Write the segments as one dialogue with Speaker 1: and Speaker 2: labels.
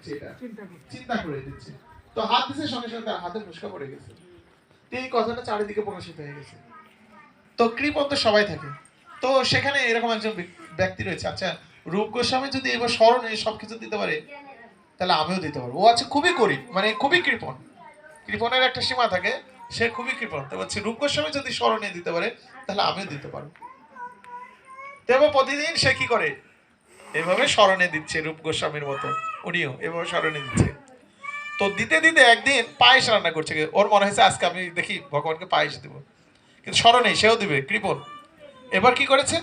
Speaker 1: দিচ্ছে, এটা চিন্তা করে দিচ্ছে। তো হাত দিচ্ছে, সঙ্গে সঙ্গে তার হাতে মুস্কা পড়ে গেছে। এই কথাটা চারিদিকে প্রকাশিত হয়ে গেছে। তো কৃপণ তো সবাই থাকে। তো সেখানে এরকম একজন ব্যক্তি রয়েছে, আচ্ছা রূপ গোস্বামী যদি এবার স্মরণে সবকিছু দিতে পারে, তাহলে আমিও দিতে পারবো। ও আছে খুবই গরিব, মানে খুবই কৃপণ। কৃপণের একটা সীমা থাকে, সে খুবই কৃপণ। তো বলছে রূপ গোস্বামী যদি স্মরণে দিতে পারে, তাহলে আমিও দিতে পারবো। তবে প্রতিদিন সে কি করে, এভাবে স্মরণে দিচ্ছে রূপ গোস্বামীর মতো, উনিও এভাবে স্মরণে দিচ্ছে। তো দিতে দিতে একদিন পায়েস রান্না করছে, ওর মনে হয়েছে আজকে আমি দেখি ভগবানকে পায়েস দিব, কিন্তু স্মরণে সেও দিবে, কৃপণ। এবার কি করেছে,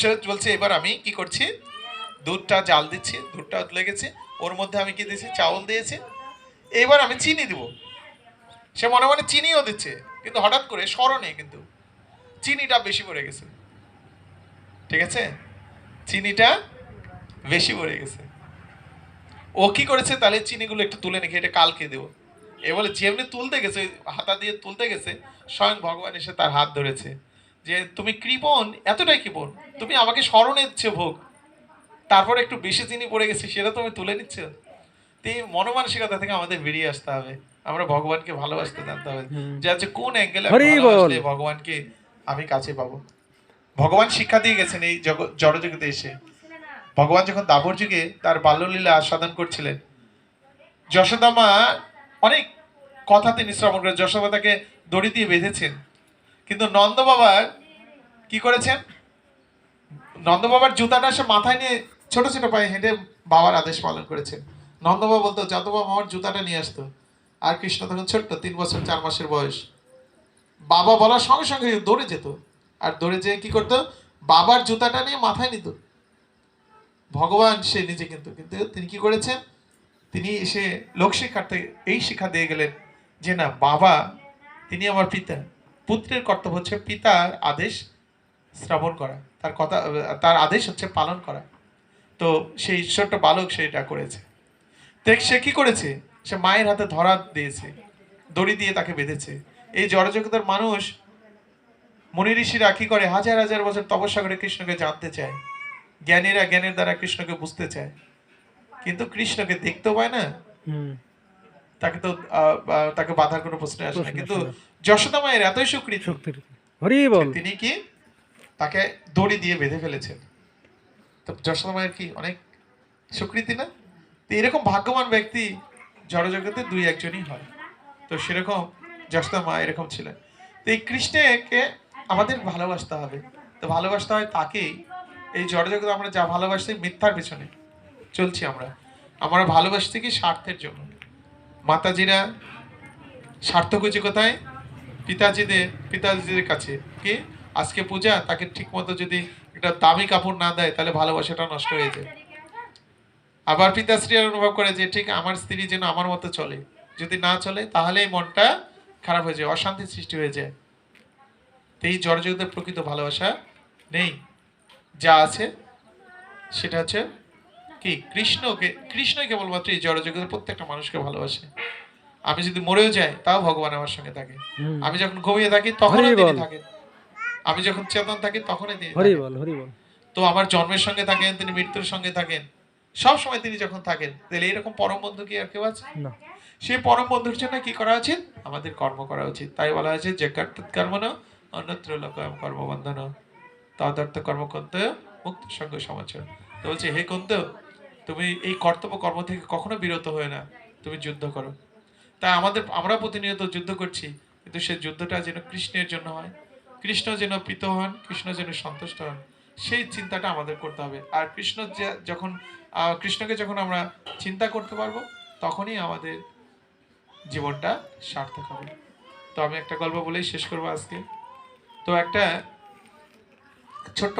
Speaker 1: সে বলছে এবার আমি কি করছি, দুধটা জাল দিচ্ছি, দুধটা উতলে গেছে, ওর মধ্যে আমি কি দিয়েছি, চাউল দিয়েছি, এবার আমি চিনি দিব। সে মনে মনে চিনিও দিচ্ছে, কিন্তু হঠাৎ করে স্মরণে কিন্তু চিনিটা বেশি পড়ে গেছে। ঠিক আছে, চিনিটা বেশি পড়ে গেছে। ও কি করেছে, তাহলে চিনিগুলো একটু তুলে রেখে এটা কালকে দেবো। এ বলে যেমনি তুলতে গেছে, হাতা দিয়ে তুলতে গেছে, স্বয়ং ভগবান এসে তার হাত ধরেছে, যে তুমি কৃপণ, এতটাই কৃপণ, তুমি আমাকে স্মরণে দিচ্ছ ভোগ, তারপর একটু বেশি চিনি পড়ে গেছে, সেটা তুমি তুলে নিচ্ছ। তো এই মনোমানসিকতা থেকে আমাদের বেরিয়ে আসতে হবে। আমরা ভগবানকে ভালোবাসতে জানতে হবে, যে আচ্ছা কোন অ্যাঙ্গেলে ভালোবাসলে ভগবানকে আমি কাছে পাবো। ভগবান শিক্ষা দিয়ে গেছেন এই জড়জগতে এসে। ভগবান যখন দাপর যুগে তার বাল্যলীলা আস্বাদন করছিলেন, যশোদা মা অনেক কথা তিনি শ্রবণ করে, যশোদা তাকে দড়ি দিয়ে বেঁধেছেন, কিন্তু নন্দ বাবার কি করেছেন, নন্দ বাবার জুতাটা সে মাথায় নিয়ে ছোট ছোট পায়ে হেঁটে বাবার আদেশ পালন করেছেন। নন্দ বাবা বলতো যত বাবা আমার জুতাটা নিয়ে আসতো। আর কৃষ্ণ তখন ছোট্ট 3 বছর 4 মাসের বয়স। বাবা বলার সঙ্গে সঙ্গে দৌড়ে যেত, আর দৌড়ে যেয়ে কি করতো, বাবার জুতাটা নিয়ে মাথায় নিত। ভগবান সে নিজে কিন্তু কিন্তু তিনি কি করেছেন, তিনি এসে লোকশিক্ষার্থে এই শিক্ষা দিয়ে গেলেন যে না, বাবা তিনি আমার পিতা, পুত্রের কর্তব্য হচ্ছে পিতার আদেশ শ্রবণ করা, তার কথা, তার আদেশ হচ্ছে পালন করা। তো সেই ছোট্ট বালক সেটা করেছে। দেখ সে কি করেছে, সে মায়ের হাতে ধরা দিয়েছে, দড়ি দিয়ে তাকে বেঁধেছে। এই জড়জগতের মানুষ, মুনি ঋষিরা কি করে, হাজার হাজার বছর তপস্যা করে কৃষ্ণকে জানতে চায়, জ্ঞানীরা জ্ঞানের দ্বারা কৃষ্ণকে বুঝতে চায়, কিন্তু কৃষ্ণকে দেখতেও পায় না, তাকে তো তাকে বাধার কোনো প্রশ্ন আসে না। কিন্তু যশোদা মায়ের এতই সুকৃতি, তিনি কি তাকে দড়ি দিয়ে বেঁধে ফেলেছেন। তো যশোদা মায়ের কি অনেক সুকৃতি না? তো এরকম ভাগ্যবান ব্যক্তি জড়জগতে 2-1জনই হয়। তো সেরকম যশোদা মা এরকম ছিলেন। তো এই কৃষ্ণকে আমাদের ভালোবাসতে হবে। তো ভালোবাসতে হয় তাকেই। এই জড়জগতে আমরা যা ভালোবাসি মিথ্যার পেছনে চলছি আমরা। আমরা ভালোবাসতে কি স্বার্থের জন্য। মাতাজিরা স্বার্থ খুঁজে কোথায়, পিতাজিদের কাছে। কি আজকে পূজা, তাকে ঠিক মতো যদি একটা দামি কাপড় না দেয়, তাহলে ভালোবাসাটা নষ্ট হয়ে যায়। আবার পিতাশ্রী অনুভব করে যে ঠিক আমার স্ত্রী যেন আমার মতো চলে, যদি না চলে তাহলে মনটা খারাপ হয়ে যায়, অশান্তি সৃষ্টি হয়ে যায়। তো এই জড়জগতের প্রকৃত ভালোবাসা নেই, যা আছে সেটা হচ্ছে কি, কৃষ্ণই কেবলমাত্র এই জড়জগতের প্রত্যেকটা মানুষকে ভালোবাসে। আমি যদি মরেও যাই তাও ভগবান আমার সঙ্গে থাকে। আমি যখন ঘুমিয়ে থাকি তখনও তিনি থাকেন, আমি যখন চেতন থাকি তখনই তিনি থাকেন। তো আমার জন্মের সঙ্গে থাকেন, তিনি মৃত্যুর সঙ্গে থাকেন, সব সময় তিনি যখন থাকেন, তাহলে এরকম পরম বন্ধু কি আর কেউ আছে? সেই পরম বন্ধুর জন্য কি করা উচিত, আমাদের কর্ম করা উচিত। তাই বলা হয়েছে যে কর্ম না অন্যত্র লোকম কর্মবন্ধন তদর্থ কর্ম করতে মুক্ত সঙ্গ সমাচার। তো বলছে হে কুন্দ, তুমি এই কর্তব্য কর্ম থেকে কখনো বিরত হয়ে না, তুমি যুদ্ধ করো। তাই আমরা প্রতিনিয়ত যুদ্ধ করছি, কিন্তু সে যুদ্ধটা যেন কৃষ্ণের জন্য হয়, কৃষ্ণ যেন প্রীত হন, কৃষ্ণ যেন সন্তুষ্ট হন, সেই চিন্তাটা আমাদের করতে হবে। আর কৃষ্ণকে যখন আমরা চিন্তা করতে পারবো, তখনই আমাদের জীবনটা সার্থক হবে। তো আমি একটা গল্প বলেই শেষ করবো আজকে। তো একটা ছোট্ট